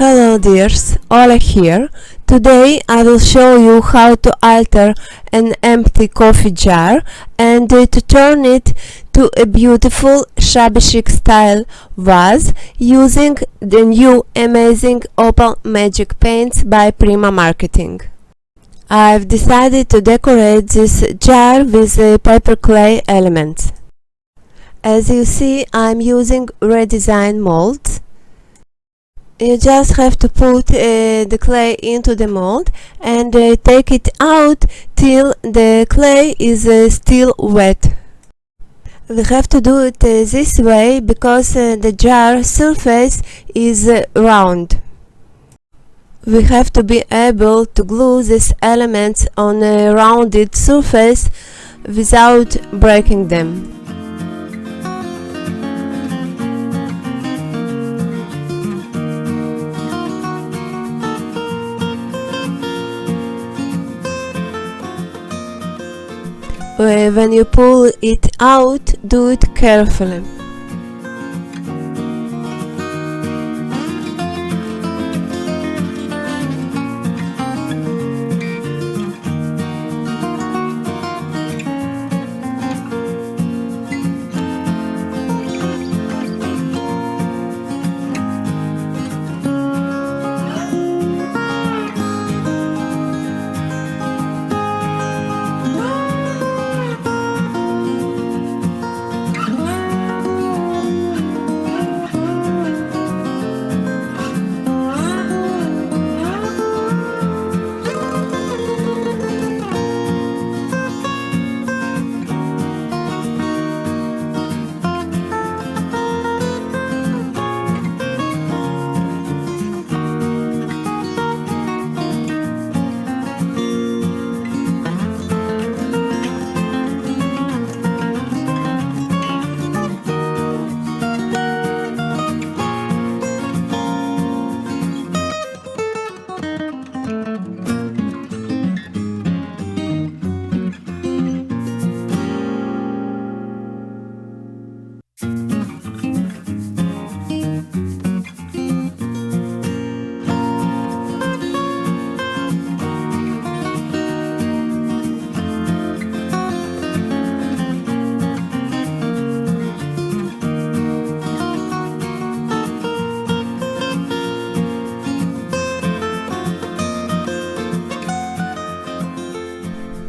Hello dears, Ola here. Today I will show you how to alter an empty coffee jar and to turn it to a beautiful shabby chic style vase using the new amazing Opal Magic Paints by Prima Marketing. I've decided to decorate this jar with paper clay elements. As you see, I'm using Redesign molds. You just have to put the clay into the mold and take it out till the clay is still wet. We have to do it this way because the jar surface is round. We have to be able to glue these elements on a rounded surface without breaking them. When you pull it out, do it carefully.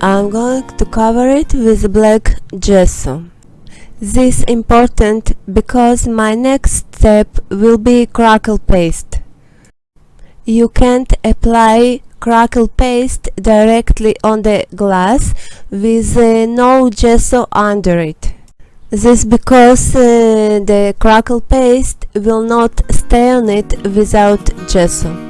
I'm going to cover it with black gesso. This is important because my next step will be crackle paste. You can't apply crackle paste directly on the glass with no gesso under it. This because the crackle paste will not stay on it without gesso.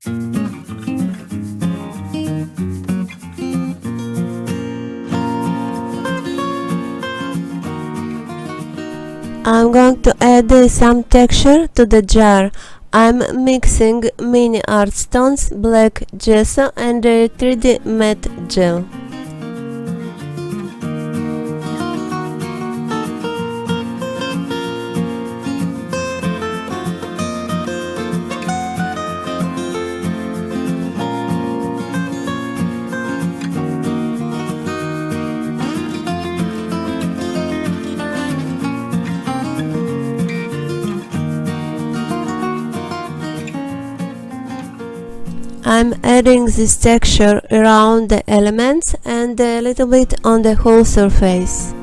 I'm going to add some texture to the jar. I'm mixing mini art stones, black gesso and 3D matte gel. I'm adding this texture around the elements and a little bit on the whole surface.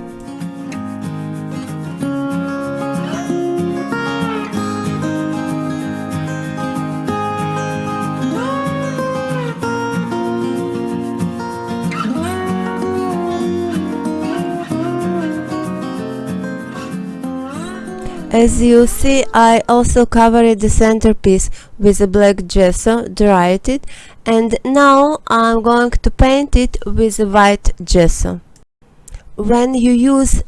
As you see, I also covered the centerpiece with a black gesso, dried it, and now I'm going to paint it with a white gesso. When you use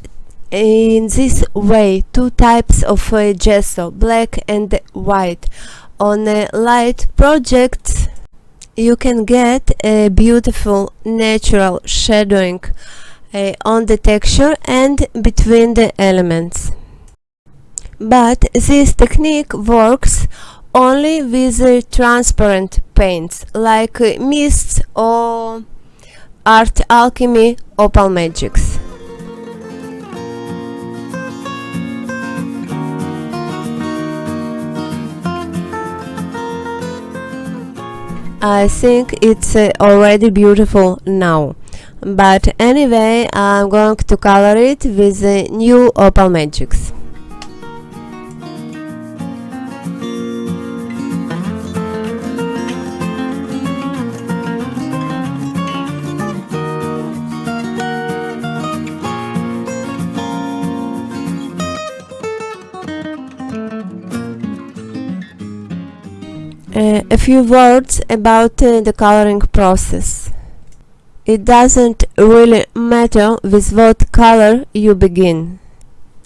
in this way two types of gesso, black and white, on light projects, you can get a beautiful natural shadowing on the texture and between the elements. But this technique works only with transparent paints like mists or Art Alchemy Opal Magics. I think it's already beautiful now, but anyway, I'm going to color it with new Opal Magics. A few words about the coloring process. It doesn't really matter with what color you begin.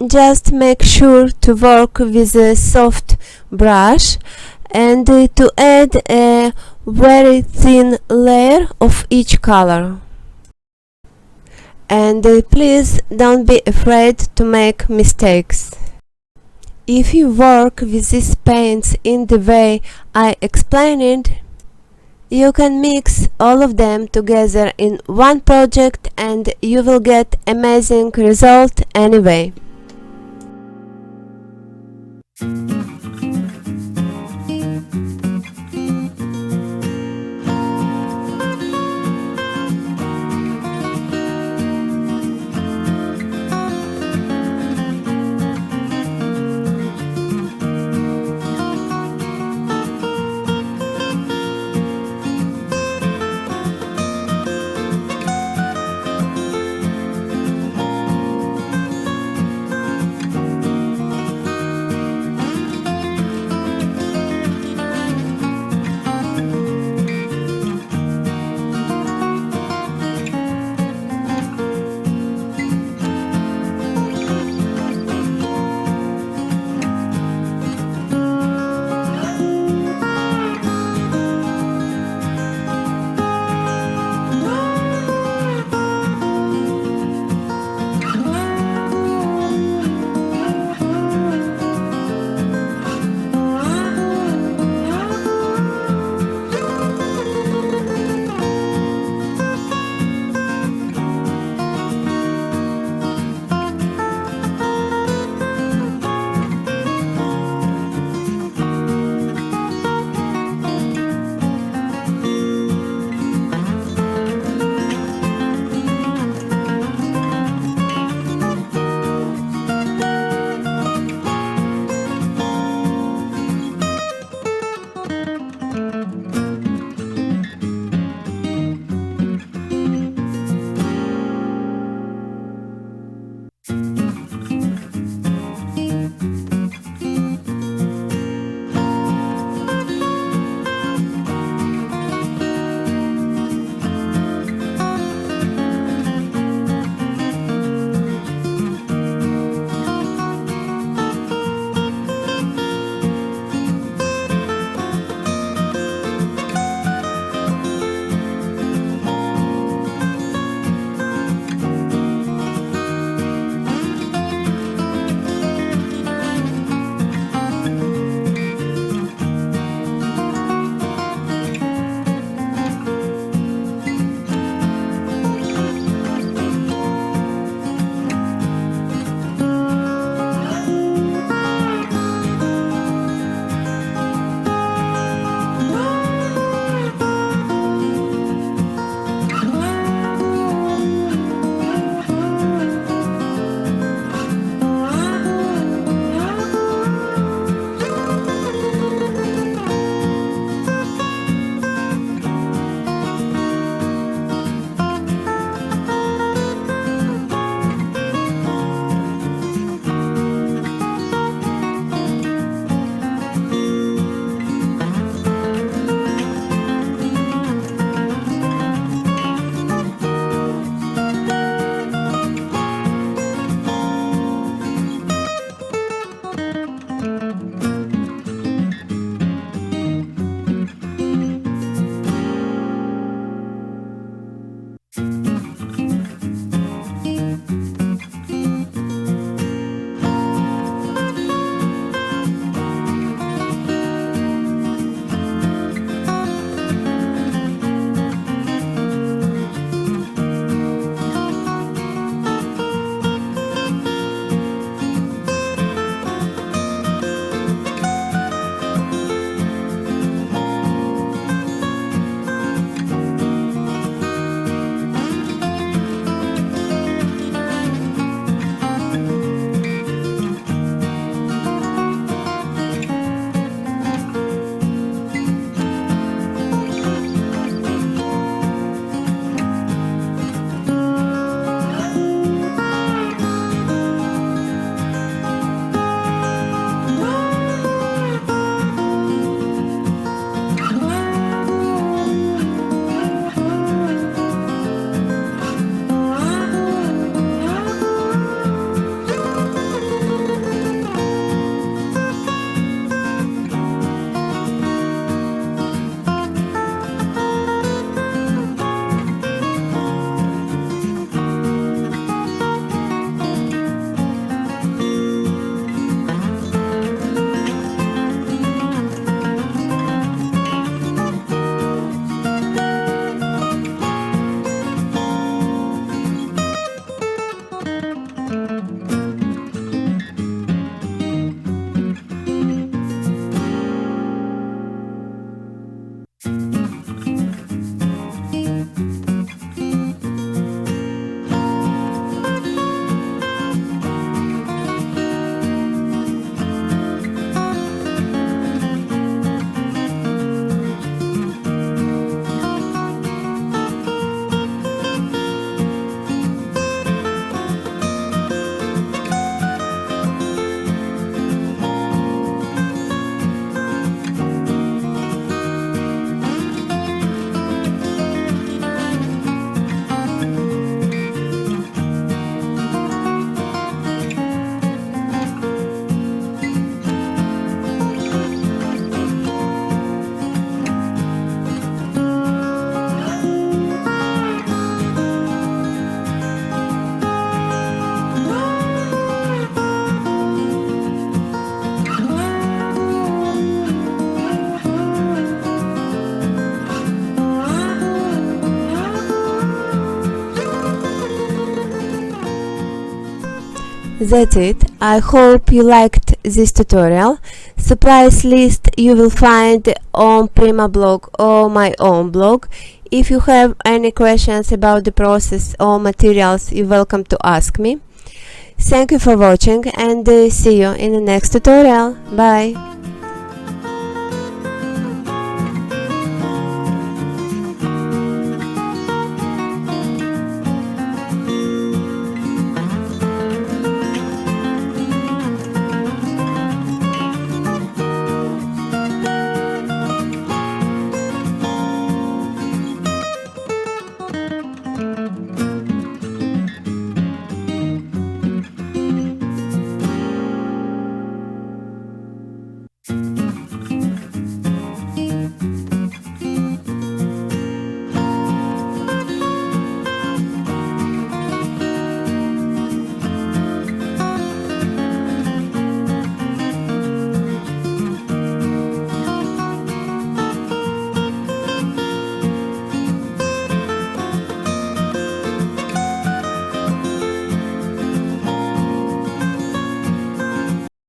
Just make sure to work with a soft brush and to add a very thin layer of each color. And please don't be afraid to make mistakes. If you work with these paints in the way I explained it, you can mix all of them together in one project and you will get amazing result anyway. That's it. I hope you liked this tutorial. Supplies list you will find on Prima blog or my own blog. If you have any questions about the process or materials, you're welcome to ask me. Thank you for watching and see you in the next tutorial. Bye!